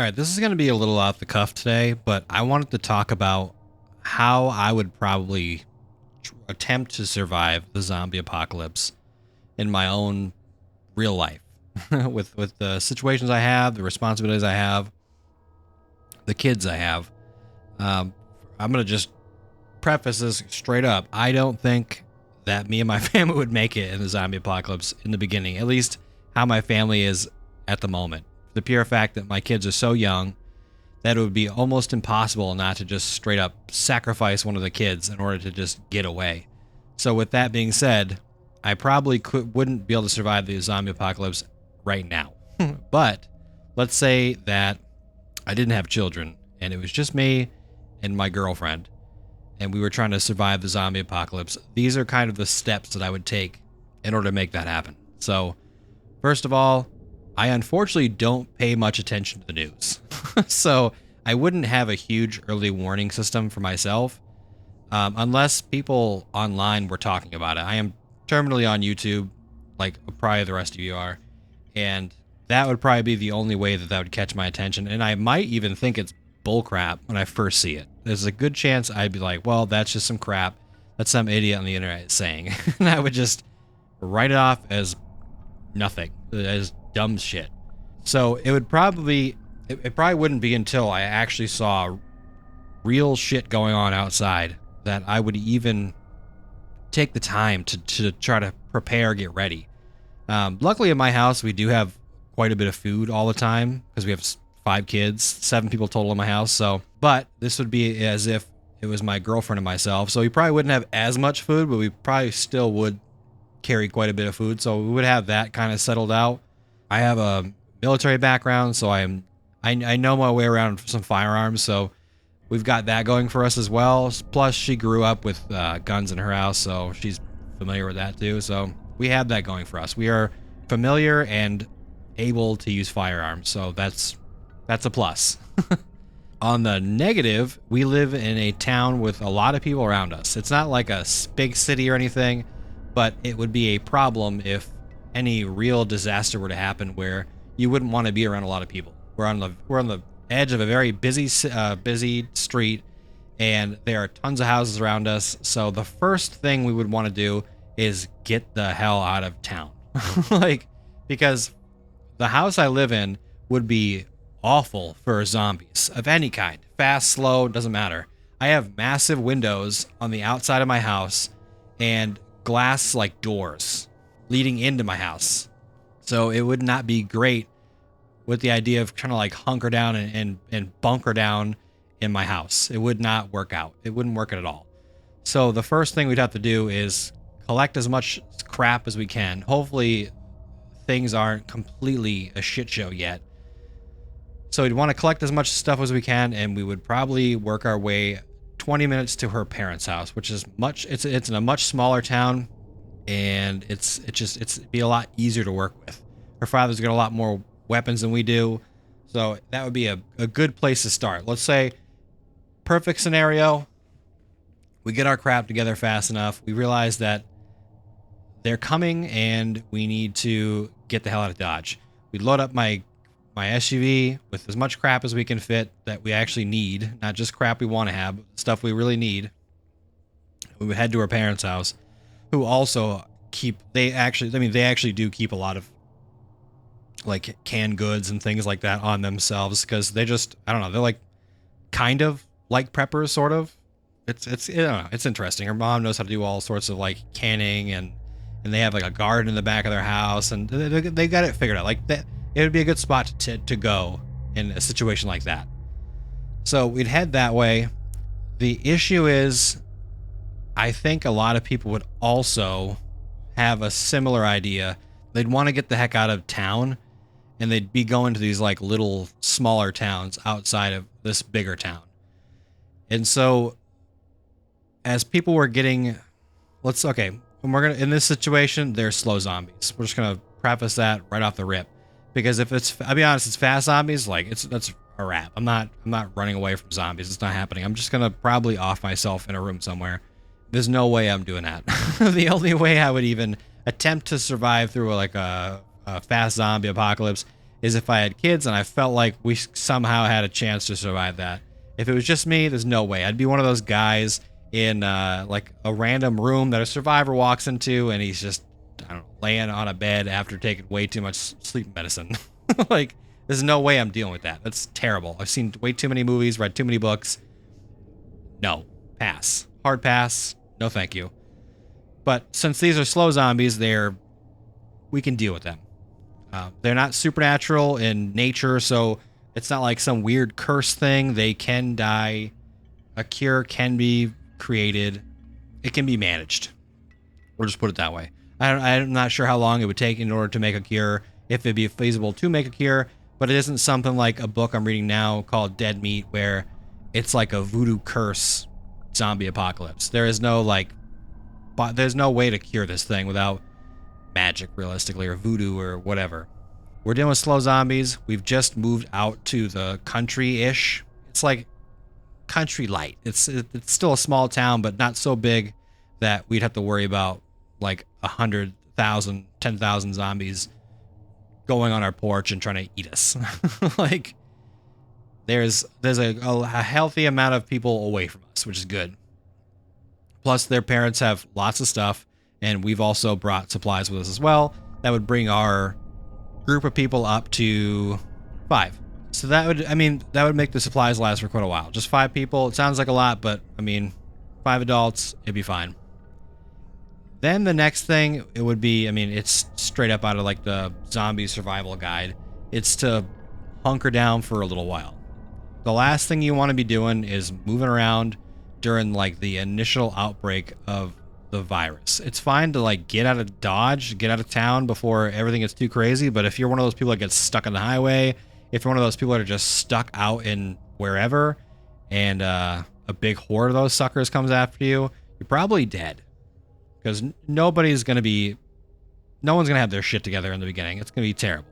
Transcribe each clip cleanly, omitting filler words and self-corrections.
All right, this is going to be a little off the cuff today, but I wanted to talk about how I would probably attempt to survive the zombie apocalypse in my own real life with the situations I have, the responsibilities I have, the kids I have. I'm going to just preface this straight up. I don't think that me and my family would make it in the zombie apocalypse in the beginning, at least how my family is at the moment. The pure fact that my kids are so young that it would be almost impossible not to just straight up sacrifice one of the kids in order to just get away. So with that being said, I probably wouldn't be able to survive the zombie apocalypse right now. But let's say that I didn't have children and it was just me and my girlfriend and we were trying to survive the zombie apocalypse. These are kind of the steps that I would take in order to make that happen. So first of all, I unfortunately don't pay much attention to the news. So I wouldn't have a huge early warning system for myself unless people online were talking about it. I am terminally on YouTube, like probably the rest of you are, and that would probably be the only way that would catch my attention. And I might even think it's bullcrap when I first see it. There's a good chance I'd be like, well, that's just some crap that some idiot on the internet is saying. And I would just write it off as nothing, as dumb shit. So it probably wouldn't be until I actually saw real shit going on outside that I would even take the time to try to prepare, get ready. Luckily in my house, we do have quite a bit of food all the time because we have 5 kids, 7 people total in my house. So, but this would be as if it was my girlfriend and myself. So we probably wouldn't have as much food, but we probably still would carry quite a bit of food. So we would have that kind of settled out. I have a military background, so I know my way around some firearms, so we've got that going for us as well. Plus, she grew up with guns in her house, so she's familiar with that too. So we have that going for us. We are familiar and able to use firearms, so that's a plus. On the negative, we live in a town with a lot of people around us. It's not like a big city or anything, but it would be a problem if any real disaster were to happen where you wouldn't want to be around a lot of people. We're on the edge of a very busy street, and there are tons of houses around us. So the first thing we would want to do is get the hell out of town. Because the house I live in would be awful for zombies of any kind. Fast, slow, doesn't matter. I have massive windows on the outside of my house and glass like doors leading into my house. So it would not be great with the idea of trying to like hunker down and bunker down in my house. It would not work out. It wouldn't work at all. So the first thing we'd have to do is collect as much crap as we can. Hopefully things aren't completely a shit show yet. So we'd want to collect as much stuff as we can, and we would probably work our way 20 minutes to her parents' house, which is it's in a much smaller town, and it'd be a lot easier to work with. Her father's got a lot more weapons than we do, so that would be a good place to start. Let's say, perfect scenario, we get our crap together fast enough, we realize that they're coming and we need to get the hell out of Dodge. We load up my SUV with as much crap as we can fit that we actually need, not just crap we want to have, but stuff we really need. We would head to her parents' house, who also they actually do keep a lot of like canned goods and things like that on themselves, because they just, I don't know, they're like kind of like preppers, sort of. It's I don't know, it's interesting. Her mom knows how to do all sorts of like canning, and they have like a garden in the back of their house, and they got it figured out. Like that, it would be a good spot to go in a situation like that. So we'd head that way. The issue is, I think a lot of people would also have a similar idea. They'd want to get the heck out of town, and they'd be going to these like little smaller towns outside of this bigger town. And so as people were getting, when we're gonna, in this situation, they're slow zombies. We're just gonna preface that right off the rip, because if I'll be honest, it's fast zombies, like that's a wrap. I'm not running away from zombies. It's not happening. I'm just gonna probably off myself in a room somewhere. There's no way I'm doing that. The only way I would even attempt to survive through like a fast zombie apocalypse is if I had kids and I felt like we somehow had a chance to survive that. If it was just me, there's no way. I'd be one of those guys in like a random room that a survivor walks into and he's just, I don't know, laying on a bed after taking way too much sleep medicine. Like, there's no way I'm dealing with that. That's terrible. I've seen way too many movies, read too many books. No. Pass. Hard pass. No thank you. But since these are slow zombies, we can deal with them. They're not supernatural in nature, so it's not like some weird curse thing. They can die. A cure can be created. It can be managed. We'll just put it that way. I'm not sure how long it would take in order to make a cure, if it'd be feasible to make a cure, but it isn't something like a book I'm reading now called Dead Meat, where it's like a voodoo curse zombie apocalypse. There's no way to cure this thing without magic, realistically, or voodoo or whatever. We're dealing with slow zombies. We've just moved out to the country-ish. It's like country light. It's still a small town, but not so big that we'd have to worry about like 100,000, 10,000 zombies going on our porch and trying to eat us. Like, there's a healthy amount of people away from us, which is good. Plus, their parents have lots of stuff, and we've also brought supplies with us as well. That would bring our group of people up to 5. So that would make the supplies last for quite a while. Just 5 people. It sounds like a lot, but 5 adults, it'd be fine. Then the next thing, it would be, it's straight up out of like the zombie survival guide. It's to hunker down for a little while. The last thing you want to be doing is moving around during like the initial outbreak of the virus. It's fine to like get out of Dodge, get out of town before everything gets too crazy. But if you're one of those people that gets stuck on the highway, if you're one of those people that are just stuck out in wherever, and a big horde of those suckers comes after you, you're probably dead. Because no one's going to have their shit together in the beginning. It's going to be terrible.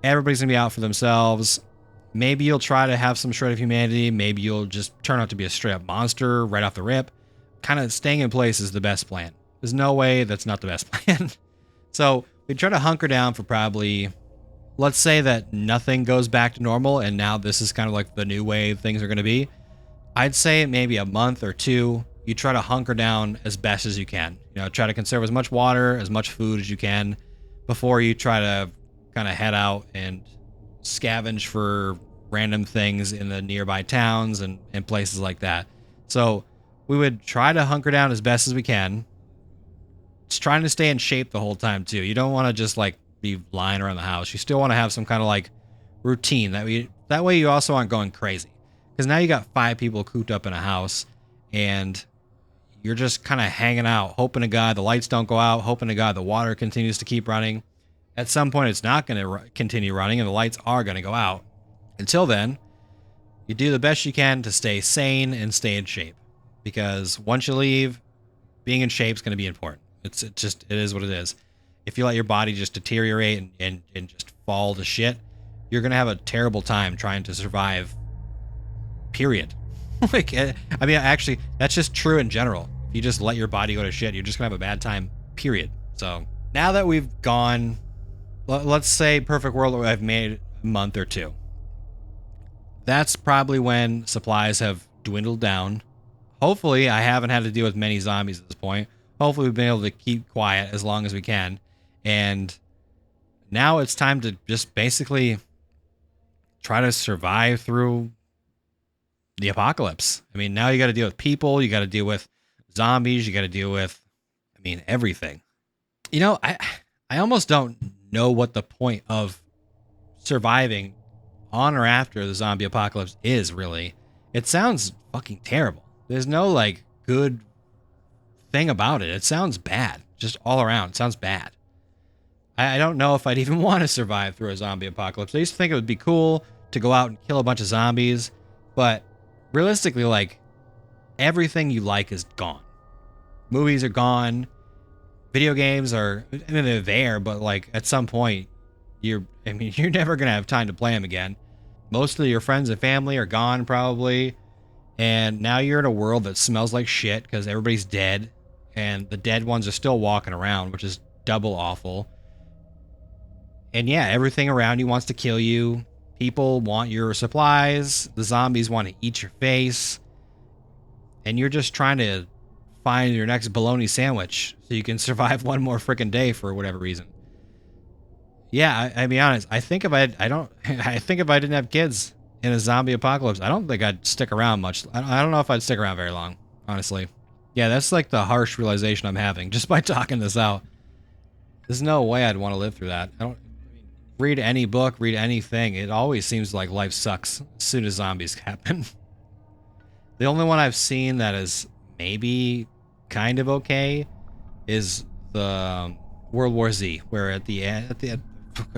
Everybody's going to be out for themselves. Maybe you'll try to have some shred of humanity. Maybe you'll just turn out to be a straight up monster right off the rip. Kind of staying in place is the best plan. There's no way that's not the best plan. So we try to hunker down for probably, let's say that nothing goes back to normal and now this is kind of like the new way things are going to be. I'd say maybe a month or 2. You try to hunker down as best as you can. Try to conserve as much water, as much food as you can before you try to kind of head out and scavenge for random things in the nearby towns and places like that. So we would try to hunker down as best as we can. Just trying to stay in shape the whole time too. You don't want to just like be lying around the house. You still want to have some kind of like routine. That way you also aren't going crazy. Because now you got 5 people cooped up in a house and you're just kind of hanging out, hoping to God the lights don't go out, hoping to God the water continues to keep running. At some point, it's not going to continue running, and the lights are going to go out. Until then, you do the best you can to stay sane and stay in shape. Because once you leave, being in shape is going to be important. It is what it is. If you let your body just deteriorate and just fall to shit, you're going to have a terrible time trying to survive, period. Actually, that's just true in general. If you just let your body go to shit, you're just gonna have a bad time, period. So now that we've gone, let's say perfect world where I've made a month or 2. That's probably when supplies have dwindled down. Hopefully, I haven't had to deal with many zombies at this point. Hopefully, we've been able to keep quiet as long as we can. And now it's time to just basically try to survive through the apocalypse. Now you got to deal with people, you got to deal with zombies, you got to deal with, everything. I almost don't know what the point of surviving on or after the zombie apocalypse is, really. It sounds fucking terrible. There's no, like, good thing about it. It sounds bad. Just all around. It sounds bad. I don't know if I'd even want to survive through a zombie apocalypse. I used to think it would be cool to go out and kill a bunch of zombies, but realistically, like, everything you like is gone. Movies are gone. Video games are, they're there, but like at some point, you're never gonna have time to play them again. Most of your friends and family are gone probably, and now you're in a world that smells like shit because everybody's dead, and the dead ones are still walking around, which is double awful. And yeah, everything around you wants to kill you. People want your supplies. The zombies want to eat your face. And you're just trying to find your next bologna sandwich so you can survive one more freaking day for whatever reason. Yeah, I be honest. I think if I think if I didn't have kids in a zombie apocalypse, I don't think I'd stick around much. I don't know if I'd stick around very long, honestly. Yeah, that's like the harsh realization I'm having just by talking this out. There's no way I'd want to live through that. I don't read any book, read anything. It always seems like life sucks as soon as zombies happen. The only one I've seen that is maybe kind of okay is the World War Z, where at the end,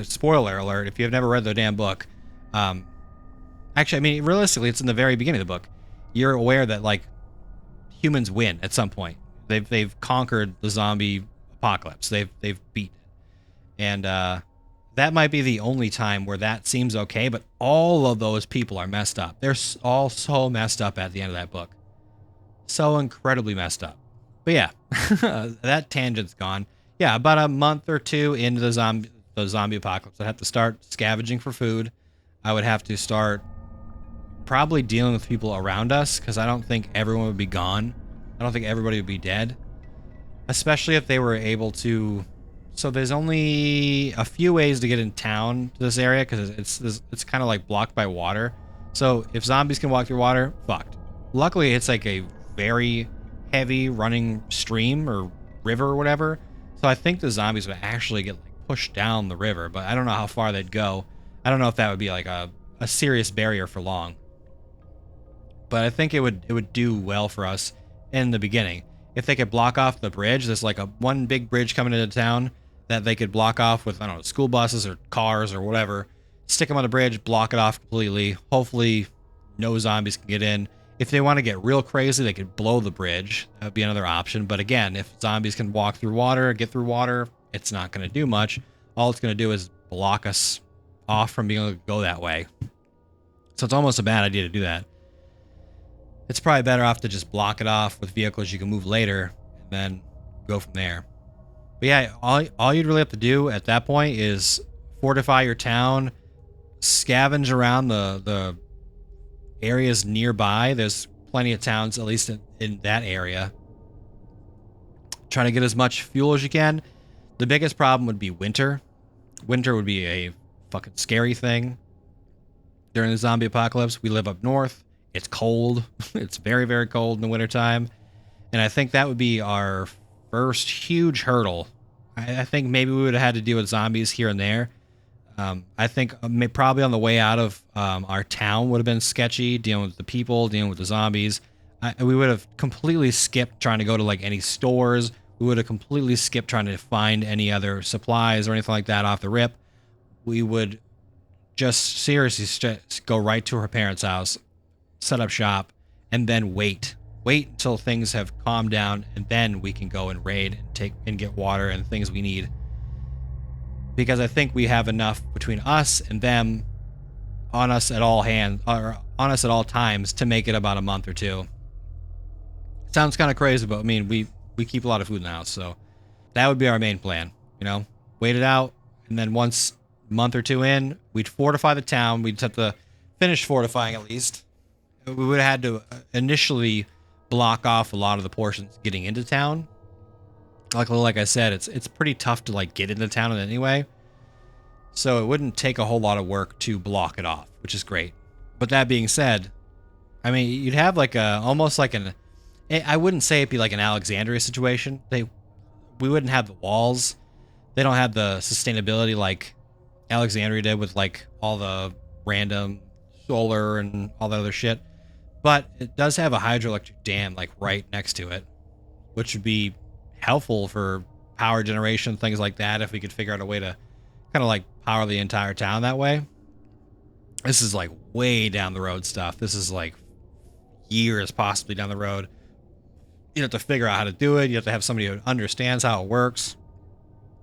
spoiler alert, if you've never read the damn book, actually, I mean, realistically, it's in the very beginning of the book. You're aware that like humans win at some point. They've conquered the zombie apocalypse. They've beat it, and that might be the only time where that seems okay. But all of those people are messed up. They're all so messed up at the end of that book, so incredibly messed up. But yeah, that tangent's gone. Yeah, about a month or two into the zombie apocalypse, I'd have to start scavenging for food. I would have to start probably dealing with people around us because I don't think everyone would be gone. I don't think everybody would be dead, especially if they were able to. So there's only a few ways to get in town to this area because it's kind of like blocked by water. So if zombies can walk through water, fucked. Luckily, it's like a very heavy running stream or river or whatever. So I think the zombies would actually get like pushed down the river, but I don't know how far they'd go. I don't know if that would be like a serious barrier for long. But I think it would do well for us in the beginning. If they could block off the bridge, there's like one big bridge coming into town that they could block off with, I don't know, school buses or cars or whatever. Stick them on the bridge, block it off completely. Hopefully no zombies can get in. If they want to get real crazy, they could blow the bridge. That would be another option. But again, if zombies can walk through water, get through water, it's not going to do much. All it's going to do is block us off from being able to go that way. So it's almost a bad idea to do that. It's probably better off to just block it off with vehicles you can move later and then go from there. But yeah, all you'd really have to do at that point is fortify your town, scavenge around the areas nearby. There's plenty of towns, at least in that area. Trying to get as much fuel as you can. The biggest problem would be winter. Winter would be a fucking scary thing. During the zombie apocalypse, we live up north. It's cold. It's very, very cold in the wintertime. And I think that would be our first huge hurdle. I think maybe we would have had to deal with zombies here and there. I think probably on the way out of our town would have been sketchy, dealing with the people, dealing with the zombies. We would have completely skipped trying to go to like any stores. We would have completely skipped trying to find any other supplies or anything like that off the rip. We would just seriously go right to her parents' house, set up shop, and then wait until things have calmed down, and then we can go and raid and get water and things we need. Because I think we have enough between us and them on us at all times to make it about a month or two. Sounds kind of crazy, but I mean, we keep a lot of food in the house, so that would be our main plan. Wait it out, and then once a month or two in, we'd fortify the town. We'd have to finish fortifying at least. We would have had to initially block off a lot of the portions getting into town. Like I said, it's pretty tough to like get into town anyway. So it wouldn't take a whole lot of work to block it off, which is great. But that being said, I mean, you'd have like almost like I wouldn't say it'd be like an Alexandria situation. We wouldn't have the walls. They don't have the sustainability like Alexandria did with like all the random solar and all the other shit. But it does have a hydroelectric dam like right next to it, which would be helpful for power generation, things like that, if we could figure out a way to kind of like power the entire town that way. This is like way down the road stuff. This is like years possibly down the road. You have to figure out how to do it. You have to have somebody who understands how it works.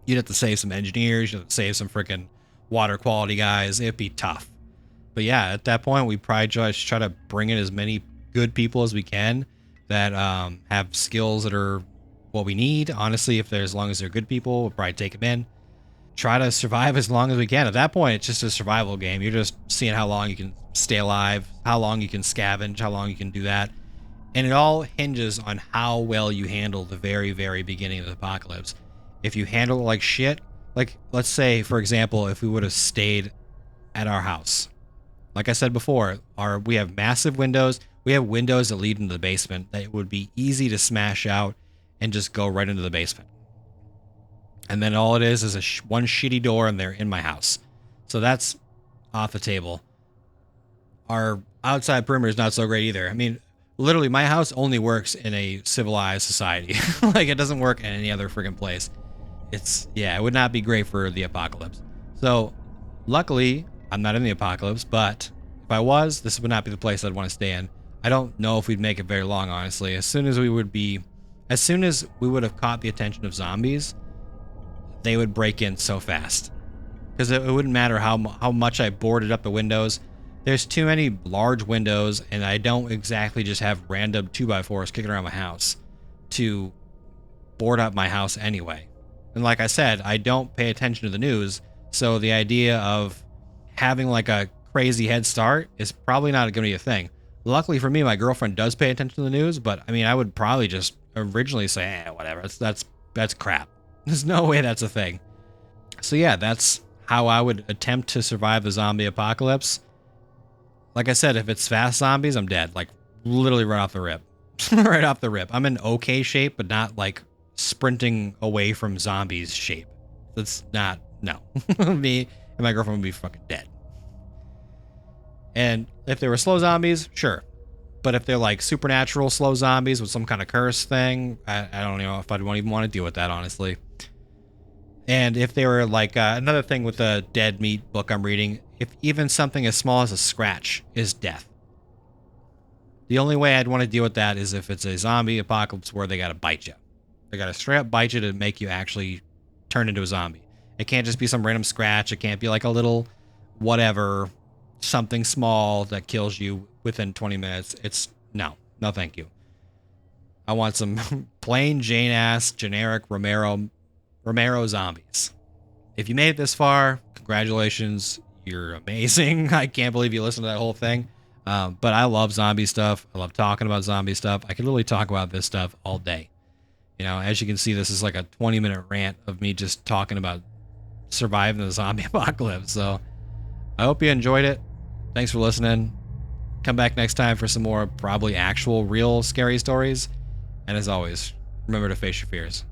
You'd have to save some engineers. You'd have to save some freaking water quality guys. It'd be tough. But yeah, at that point, we probably just try to bring in as many good people as we can that have skills that are what we need. Honestly, as long as they're good people, we'll probably take them in. try to survive as long as we can. At that point, it's just a survival game. You're just seeing how long you can stay alive, how long you can scavenge, how long you can do that. And it all hinges on how well you handle the very, very beginning of the apocalypse. If you handle it like shit, like let's say, for example, if we would have stayed at our house. Like I said before, we have massive windows. We have windows that lead into the basement that it would be easy to smash out and just go right into the basement. And then all it is one shitty door and they're in my house. So that's off the table. Our outside perimeter is not so great either. I mean, literally my house only works in a civilized society. Like it doesn't work in any other friggin' place. It would not be great for the apocalypse. So luckily I'm not in the apocalypse, but if I was, this would not be the place I'd want to stay in. I don't know if we'd make it very long, honestly. As soon as we would have caught the attention of zombies, they would break in so fast. Because it wouldn't matter how much I boarded up the windows. There's too many large windows, and I don't exactly just have random 2x4s kicking around my house to board up my house anyway. And like I said, I don't pay attention to the news, so the idea of having like a crazy head start is probably not going to be a thing. Luckily for me, my girlfriend does pay attention to the news, but I mean, I would probably just originally say, whatever, that's crap. There's no way that's a thing. So yeah, that's how I would attempt to survive the zombie apocalypse. Like I said, if it's fast zombies, I'm dead. Like literally right off the rip. Right off the rip. I'm in okay shape, but not like sprinting away from zombies shape. That's not, no. Me and my girlfriend would be fucking dead. And if they were slow zombies, sure. But if they're like supernatural slow zombies with some kind of curse thing, I don't know if I'd even want to deal with that, honestly. And if they were like another thing with the dead meat book I'm reading, if even something as small as a scratch is death. The only way I'd want to deal with that is if it's a zombie apocalypse where they got to bite you. They got to straight up bite you to make you actually turn into a zombie. It can't just be some random scratch. It can't be like a little whatever, something small that kills you within 20 minutes. It's no thank you. I want some plain Jane ass generic Romero zombies. If you made it this far, congratulations, you're amazing. I can't believe you listened to that whole thing. But I love zombie stuff. I love talking about zombie stuff. I could literally talk about this stuff all day. You know, as you can see, this is like a 20-minute rant of me just talking about surviving the zombie apocalypse. So I hope you enjoyed it. Thanks for listening. Come back next time for some more probably actual real scary stories. And as always, remember to face your fears.